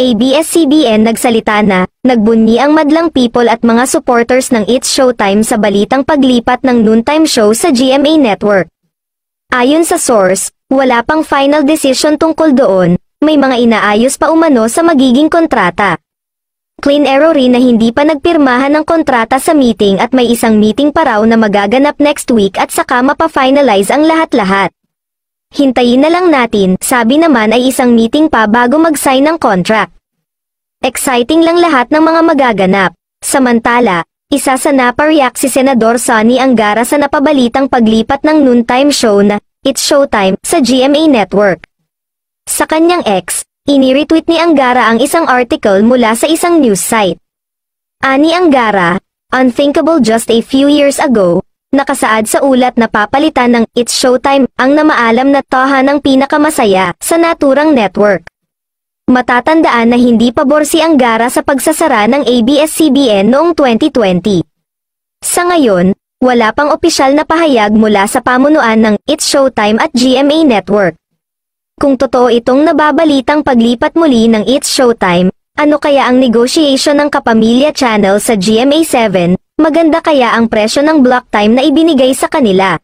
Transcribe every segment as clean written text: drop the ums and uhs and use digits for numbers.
ABS-CBN nagsalita na, nagbunyi ang madlang people at mga supporters ng It's Showtime sa balitang paglipat ng noontime show sa GMA Network. Ayon sa source, wala pang final decision tungkol doon, may mga inaayos pa umano sa magiging kontrata. Clean error rin na hindi pa nagpirmahan ng kontrata sa meeting at may isang meeting pa raw na magaganap next week at saka mapa-finalize ang lahat-lahat. Hintayin na lang natin, sabi naman ay isang meeting pa bago mag-sign ng contract. Exciting lang lahat ng mga magaganap. Samantala, isa sa napareact si Senador Sonny Angara sa napabalitang paglipat ng noontime show na It's Showtime sa GMA Network. Sa kanyang ex, ini-retweet ni Angara ang isang article mula sa isang news site. Ani Angara, unthinkable just a few years ago, nakasaad sa ulat na papalitan ng It's Showtime ang namaalam na tahanang pinakamasaya sa naturang network. Matatandaan na hindi pabor si Angara sa pagsasara ng ABS-CBN noong 2020. Sa ngayon, wala pang opisyal na pahayag mula sa pamunuan ng It's Showtime at GMA Network. Kung totoo itong nababalitang paglipat muli ng It's Showtime, ano kaya ang negotiation ng Kapamilya Channel sa GMA7? Maganda kaya ang presyo ng block time na ibinigay sa kanila?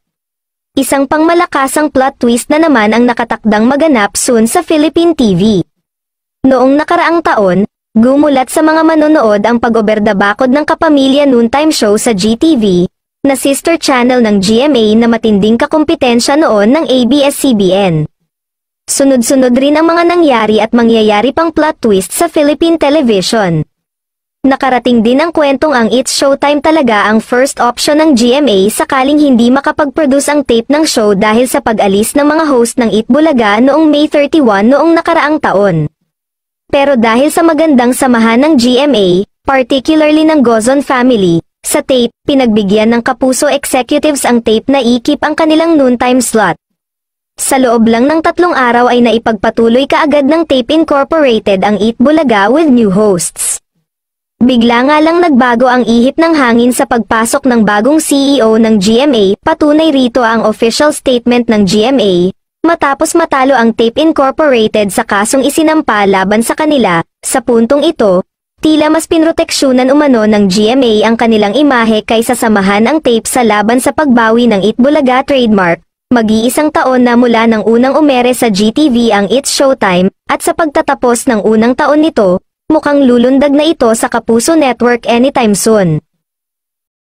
Isang pangmalakasang plot twist na naman ang nakatakdang maganap soon sa Philippine TV. Noong nakaraang taon, gumulat sa mga manonood ang pag-oberdabakod ng Kapamilya Noontime Show sa GTV, na sister channel ng GMA na matinding kakumpetensya noon ng ABS-CBN. Sunod-sunod rin ang mga nangyari at mangyayari pang plot twist sa Philippine television. Nakarating din ang kwentong ang It's Showtime talaga ang first option ng GMA sakaling hindi makapag-produce ang tape ng show dahil sa pag-alis ng mga host ng Eat Bulaga noong May 31 noong nakaraang taon. Pero dahil sa magandang samahan ng GMA, particularly ng Gozon family, sa tape, pinagbigyan ng Kapuso executives ang tape na i-keep ang kanilang noontime slot. Sa loob lang ng 3 araw ay naipagpatuloy kaagad ng Tape Incorporated ang Eat Bulaga with new hosts. Bigla nga lang nagbago ang ihip ng hangin sa pagpasok ng bagong CEO ng GMA, patunay rito ang official statement ng GMA, matapos matalo ang Tape Incorporated sa kasong isinampa laban sa kanila. Sa puntong ito, tila mas pinroteksyonan umano ng GMA ang kanilang imahe kaysa samahan ang tape sa laban sa pagbawi ng Eat Bulaga trademark. Mag-iisang taon na mula ng unang umere sa GTV ang It's Showtime, at sa pagtatapos ng unang taon nito, mukhang lulundag na ito sa Kapuso Network anytime soon.